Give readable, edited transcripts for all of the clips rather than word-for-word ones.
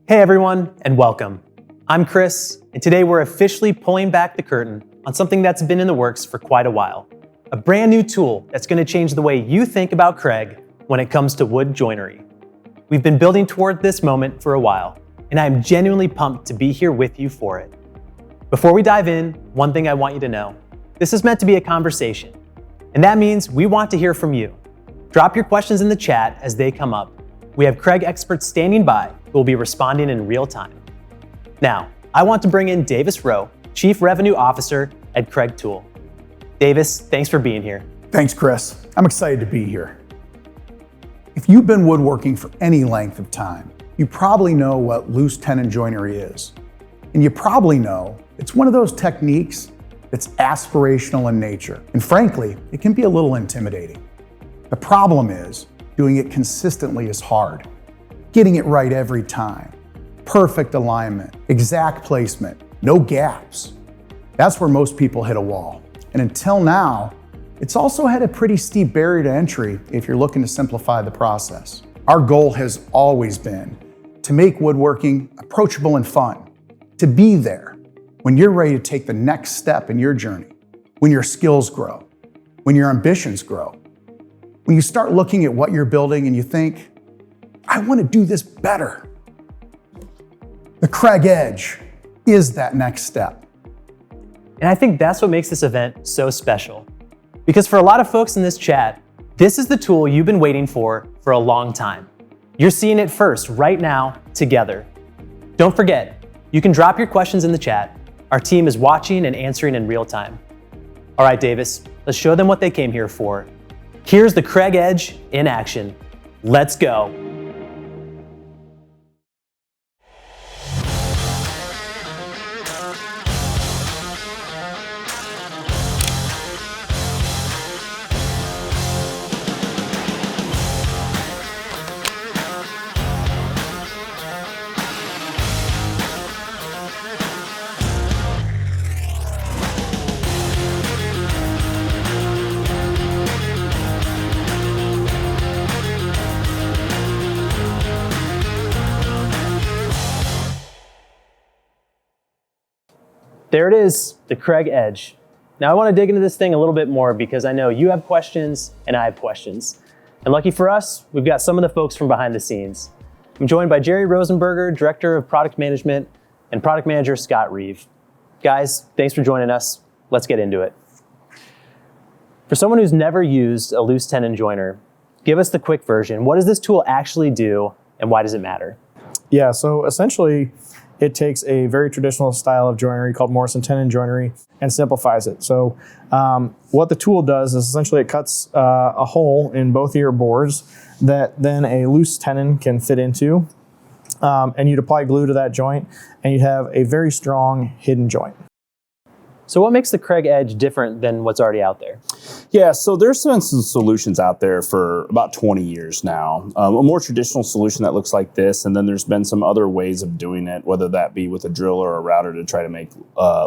Hey everyone, and welcome. I'm Chris, and today we're officially pulling back the curtain on something that's been in the works for quite a while. A brand new tool that's going to change the way you think about Kreg when it comes to wood joinery. We've been building toward this moment for a while, and I am genuinely pumped to be here with you for it. Before we dive in, one thing I want you to know. This is meant to be a conversation, and that means we want to hear from you. Drop your questions in the chat as they come up. We have Kreg experts standing by who will be responding in real time. Now, I want to bring in Davis Rowe, Chief Revenue Officer at Kreg Tool. Davis, thanks for being here. Thanks, Chris. I'm excited to be here. If you've been woodworking for any length of time, you probably know what loose tenon joinery is. And you probably know it's one of those techniques that's aspirational in nature. And frankly, it can be a little intimidating. The problem is, doing it consistently is hard. Getting it right every time. Perfect alignment, exact placement, no gaps. That's where most people hit a wall. And until now, it's also had a pretty steep barrier to entry if you're looking to simplify the process. Our goal has always been to make woodworking approachable and fun, to be there when you're ready to take the next step in your journey, when your skills grow, when your ambitions grow, when you start looking at what you're building and you think, I want to do this better. The Kreg Edge is that next step. And I think that's what makes this event so special. Because for a lot of folks in this chat, this is the tool you've been waiting for a long time. You're seeing it first right now together. Don't forget, you can drop your questions in the chat. Our team is watching and answering in real time. All right, Davis, let's show them what they came here for. Here's the Kreg Edge in action. Let's go. There it is, the Kreg Edge. Now I want to dig into this thing a little bit more because I know you have questions and I have questions. And lucky for us, we've got some of the folks from behind the scenes. I'm joined by Jerry Rosenberger, Director of Product Management, and Product Manager Scott Reeve. Guys, thanks for joining us. Let's get into it. For someone who's never used a loose tenon joiner, give us the quick version. What does this tool actually do and why does it matter? Yeah, so essentially, it takes a very traditional style of joinery called Morrison tenon joinery and simplifies it. So what the tool does is essentially it cuts a hole in both of your boards that then a loose tenon can fit into. And you'd apply glue to that joint and you'd have a very strong hidden joint. So what makes the Kreg Edge different than what's already out there? Yeah, so there's been some solutions out there for about 20 years now. A more traditional solution that looks like this, and then there's been some other ways of doing it, whether that be with a drill or a router to try to make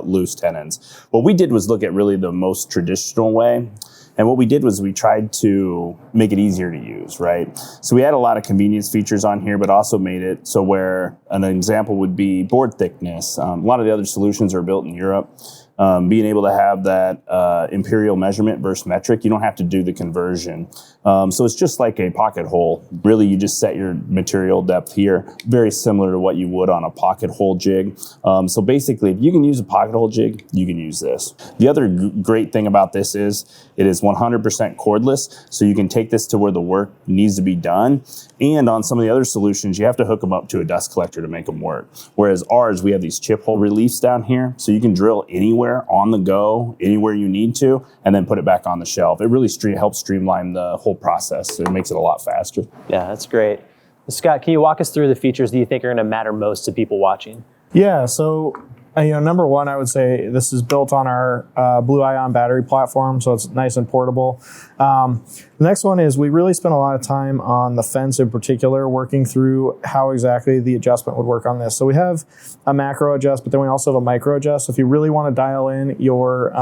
loose tenons. What we did was look at really the most traditional way. And what we did was we tried to make it easier to use, right? So we had a lot of convenience features on here, but also made it so where an example would be board thickness. A lot of the other solutions are built in Europe. Being able to have that imperial measurement versus metric, you don't have to do the conversion. So it's just like a pocket hole. Really, you just set your material depth here, very similar to what you would on a pocket hole jig. So basically, if you can use a pocket hole jig, you can use this. The other great thing about this is it is 100% cordless, so you can take this to where the work needs to be done. And on some of the other solutions, you have to hook them up to a dust collector to make them work. Whereas ours, we have these chip hole reliefs down here, so you can drill anywhere on the go, anywhere you need to, and then put it back on the shelf. It really helps streamline the whole process. So it makes it a lot faster. Yeah, that's great. Scott, can you walk us through the features that you think are going to matter most to people watching? Yeah, so number one, I would say this is built on our Blue Ion battery platform, so it's nice and portable. The next one is we really spent a lot of time on the fence in particular, working through how exactly the adjustment would work on this. So we have a macro adjust, but then we also have a micro adjust. So if you really want to dial in your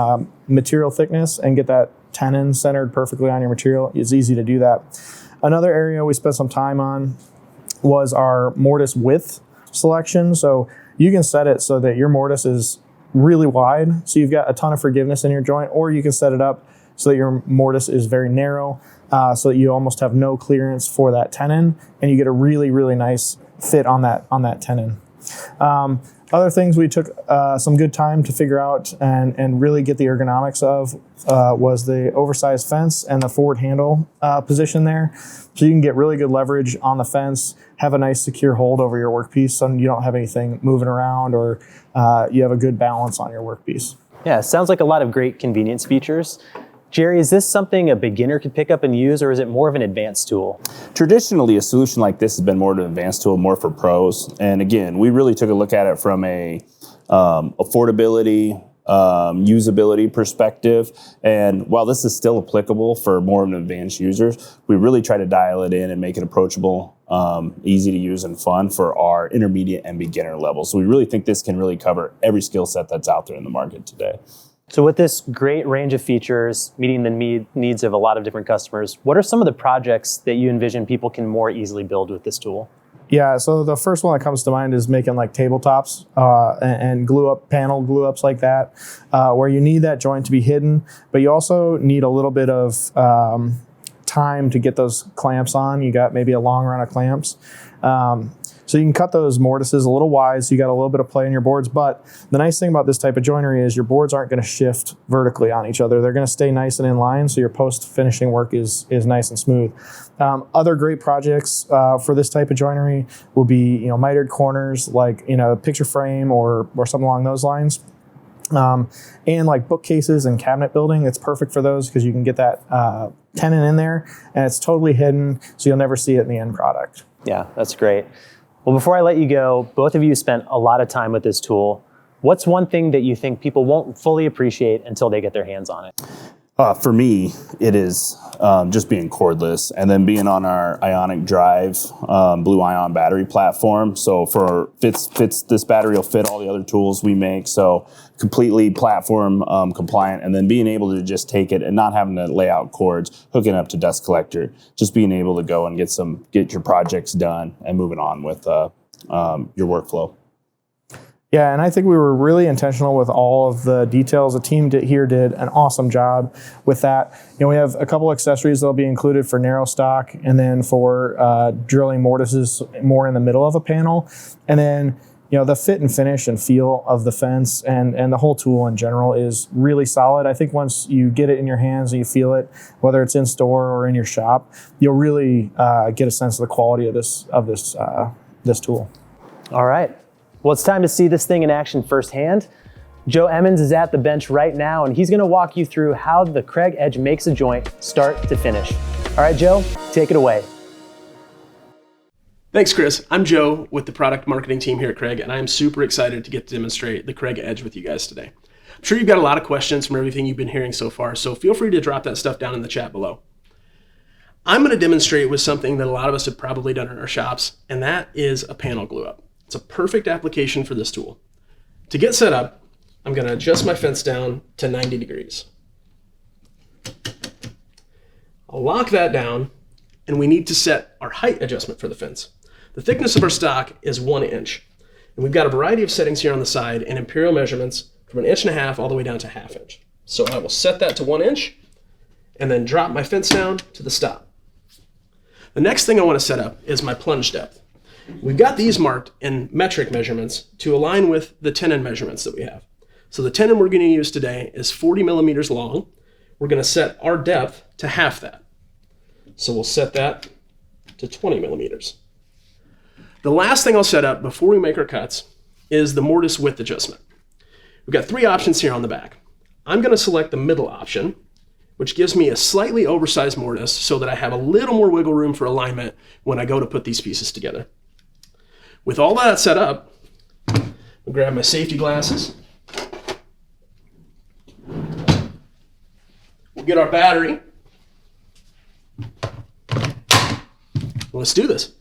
material thickness and get that tenon centered perfectly on your material, it's easy to do that. Another area we spent some time on was our mortise width. selection. So you can set it so that your mortise is really wide, so you've got a ton of forgiveness in your joint, or you can set it up so that your mortise is very narrow, so that you almost have no clearance for that tenon, and you get a really, really nice fit on that tenon. Other things we took some good time to figure out and really get the ergonomics of was the oversized fence and the forward handle position there. So you can get really good leverage on the fence, have a nice secure hold over your workpiece so you don't have anything moving around, or you have a good balance on your workpiece. Yeah, sounds like a lot of great convenience features. Jerry, is this something a beginner could pick up and use, or is it more of an advanced tool? Traditionally, a solution like this has been more of an advanced tool, more for pros. And again, we really took a look at it from a affordability, usability perspective. And while this is still applicable for more of an advanced users, we really try to dial it in and make it approachable, easy to use, and fun for our intermediate and beginner level. So we really think this can really cover every skill set that's out there in the market today. So with this great range of features, meeting the needs of a lot of different customers, what are some of the projects that you envision people can more easily build with this tool? Yeah, so the first one that comes to mind is making like tabletops and panel glue ups like that, where you need that joint to be hidden, but you also need a little bit of time to get those clamps on. You got maybe a long run of clamps. So you can cut those mortises a little wide, so you got a little bit of play in your boards. But the nice thing about this type of joinery is your boards aren't going to shift vertically on each other. They're going to stay nice and in line, so your post-finishing work is nice and smooth. Other great projects for this type of joinery will be, mitered corners, like a picture frame or something along those lines. And like bookcases and cabinet building, it's perfect for those because you can get that tenon in there, and it's totally hidden, so you'll never see it in the end product. Yeah, that's great. Well, before I let you go, both of you spent a lot of time with this tool. What's one thing that you think people won't fully appreciate until they get their hands on it? For me, it is just being cordless and then being on our Ionic Drive blue ion battery platform. So fits this battery will fit all the other tools we make. So completely platform compliant, and then being able to just take it and not having to lay out cords, hooking up to dust collector, just being able to go and get your projects done and moving on with your workflow. Yeah, and I think we were really intentional with all of the details. The team here did an awesome job with that. We have a couple accessories that'll be included for narrow stock, and then for drilling mortises more in the middle of a panel. And then, the fit and finish and feel of the fence and the whole tool in general is really solid. I think once you get it in your hands and you feel it, whether it's in store or in your shop, you'll really get a sense of the quality of this tool. All right. Well, it's time to see this thing in action firsthand. Joe Emmons is at the bench right now, and he's going to walk you through how the Kreg Edge makes a joint start to finish. All right, Joe, take it away. Thanks, Chris. I'm Joe with the product marketing team here at Kreg, and I'm super excited to get to demonstrate the Kreg Edge with you guys today. I'm sure you've got a lot of questions from everything you've been hearing so far, so feel free to drop that stuff down in the chat below. I'm going to demonstrate with something that a lot of us have probably done in our shops, and that is a panel glue up. It's a perfect application for this tool. To get set up, I'm going to adjust my fence down to 90 degrees. I'll lock that down, and we need to set our height adjustment for the fence. The thickness of our stock is 1 inch, and we've got a variety of settings here on the side and imperial measurements from 1.5 inches all the way down to 1/2 inch. So I will set that to 1 inch and then drop my fence down to the stop. The next thing I want to set up is my plunge depth. We've got these marked in metric measurements to align with the tenon measurements that we have. So the tenon we're going to use today is 40 millimeters long. We're going to set our depth to half that. So we'll set that to 20 millimeters. The last thing I'll set up before we make our cuts is the mortise width adjustment. We've got 3 options here on the back. I'm going to select the middle option, which gives me a slightly oversized mortise so that I have a little more wiggle room for alignment when I go to put these pieces together. With all that set up, I'll grab my safety glasses. We'll get our battery. Let's do this.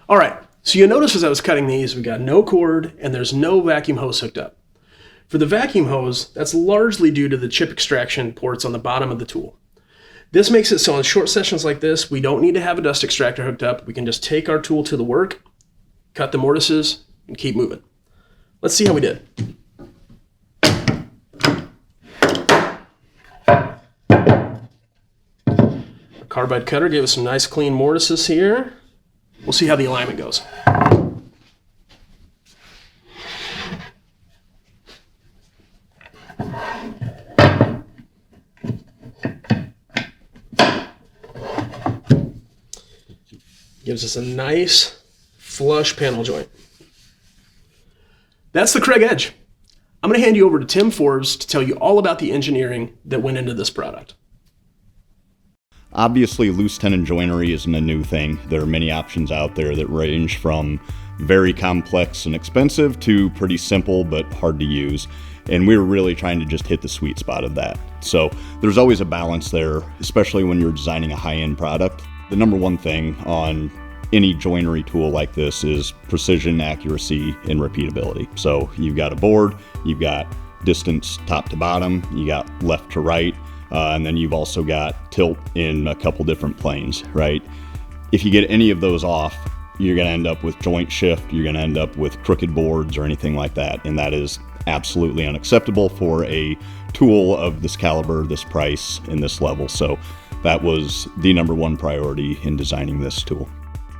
All right, so you'll notice as I was cutting these, we got no cord and there's no vacuum hose hooked up. For the vacuum hose, that's largely due to the chip extraction ports on the bottom of the tool. This makes it so in short sessions like this, we don't need to have a dust extractor hooked up. We can just take our tool to the work, cut the mortises, and keep moving. Let's see how we did. Our carbide cutter gave us some nice clean mortises here. We'll see how the alignment goes. Gives us a nice flush panel joint. That's the Kreg Edge. I'm going to hand you over to Tim Forbes to tell you all about the engineering that went into this product. Obviously, loose tenon joinery isn't a new thing. There are many options out there that range from very complex and expensive to pretty simple but hard to use. And we were really trying to just hit the sweet spot of that. So there's always a balance there, especially when you're designing a high-end product. The number one thing on any joinery tool like this is precision, accuracy, and repeatability. So you've got a board, you've got distance top to bottom, you got left to right, and then you've also got tilt in a couple different planes, right? If you get any of those off, you're gonna end up with joint shift, you're gonna end up with crooked boards or anything like that, and that is absolutely unacceptable for a tool of this caliber, this price, and this level. So that was the number one priority in designing this tool.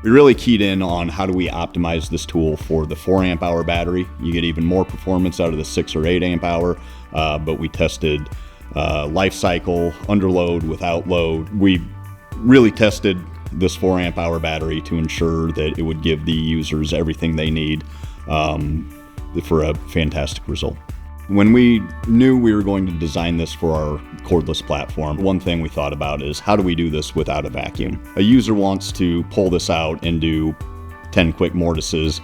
We really keyed in on how do we optimize this tool for the 4 amp hour battery. You get even more performance out of the 6 or 8 amp hour, but we tested life cycle, under load, without load. We really tested this 4 amp hour battery to ensure that it would give the users everything they need for a fantastic result. When we knew we were going to design this for our cordless platform, one thing we thought about is how do we do this without a vacuum? A user wants to pull this out and do 10 quick mortises.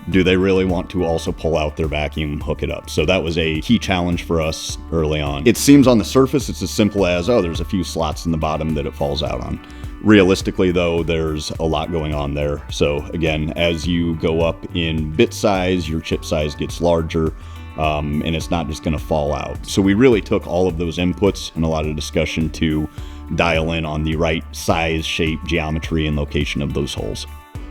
Do they really want to also pull out their vacuum, hook it up? So that was a key challenge for us early on. It seems on the surface it's as simple as, oh, there's a few slots in the bottom that it falls out on. Realistically though, there's a lot going on there. So again, as you go up in bit size, your chip size gets larger. And it's not just going to fall out. So we really took all of those inputs and a lot of discussion to dial in on the right size, shape, geometry, and location of those holes.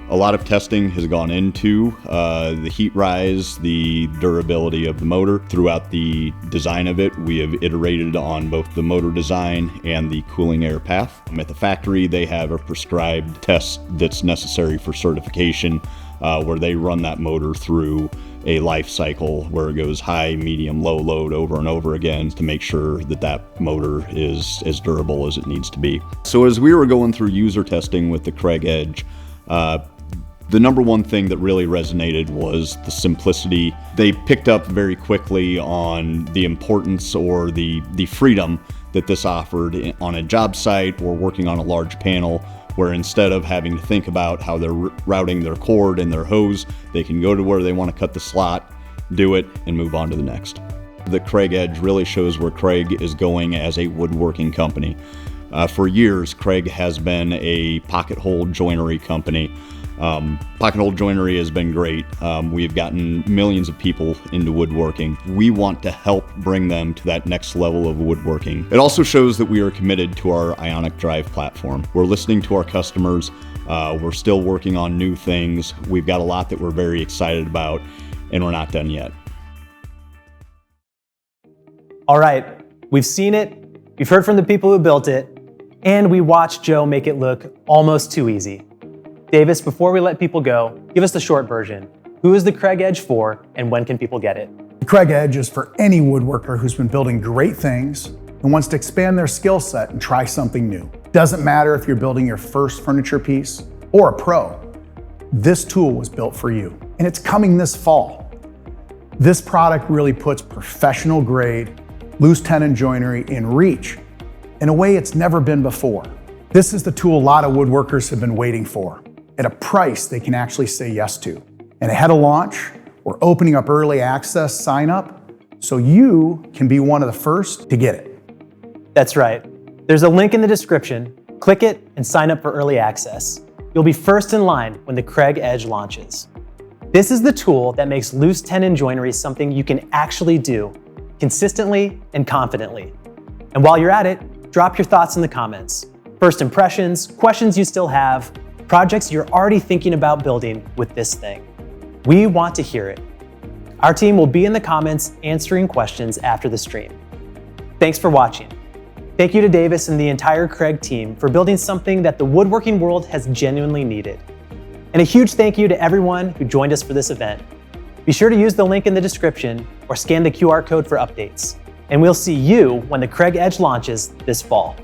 A lot of testing has gone into the heat rise, the durability of the motor. Throughout the design of it, we have iterated on both the motor design and the cooling air path. At the factory, they have a prescribed test that's necessary for certification, where they run that motor through a life cycle where it goes high, medium, low load over and over again to make sure that that motor is as durable as it needs to be. So as we were going through user testing with the Kreg Edge, the number one thing that really resonated was the simplicity. They picked up very quickly on the importance or the freedom that this offered on a job site or working on a large panel, where instead of having to think about how they're routing their cord and their hose, they can go to where they want to cut the slot, do it, and move on to the next. The Kreg Edge really shows where Kreg is going as a woodworking company. For years, Kreg has been a pocket hole joinery company. Pocket hole joinery has been great. We've gotten millions of people into woodworking. We want to help bring them to that next level of woodworking. It also shows that we are committed to our Ionic Drive platform. We're listening to our customers. We're still working on new things. We've got a lot that we're very excited about, and we're not done yet. All right, we've seen it, we've heard from the people who built it, and we watched Joe make it look almost too easy. Davis, before we let people go, give us the short version. Who is the Kreg Edge for, and when can people get it? The Kreg Edge is for any woodworker who's been building great things and wants to expand their skill set and try something new. Doesn't matter if you're building your first furniture piece or a pro, this tool was built for you, and it's coming this fall. This product really puts professional grade, loose tenon joinery in reach in a way it's never been before. This is the tool a lot of woodworkers have been waiting for, at a price they can actually say yes to. And ahead of launch, we're opening up early access sign up so you can be one of the first to get it. That's right. There's a link in the description. Click it and sign up for early access. you'll be first in line when the Kreg Edge launches. This is the tool that makes loose tenon joinery something you can actually do consistently and confidently. And while you're at it, drop your thoughts in the comments. First impressions, questions you still have, projects you're already thinking about building with this thing. We want to hear it. Our team will be in the comments answering questions after the stream. Thanks for watching. Thank you to Davis and the entire Kreg team for building something that the woodworking world has genuinely needed. And a huge thank you to everyone who joined us for this event. Be sure to use the link in the description or scan the QR code for updates. And we'll see you when the Kreg Edge launches this fall.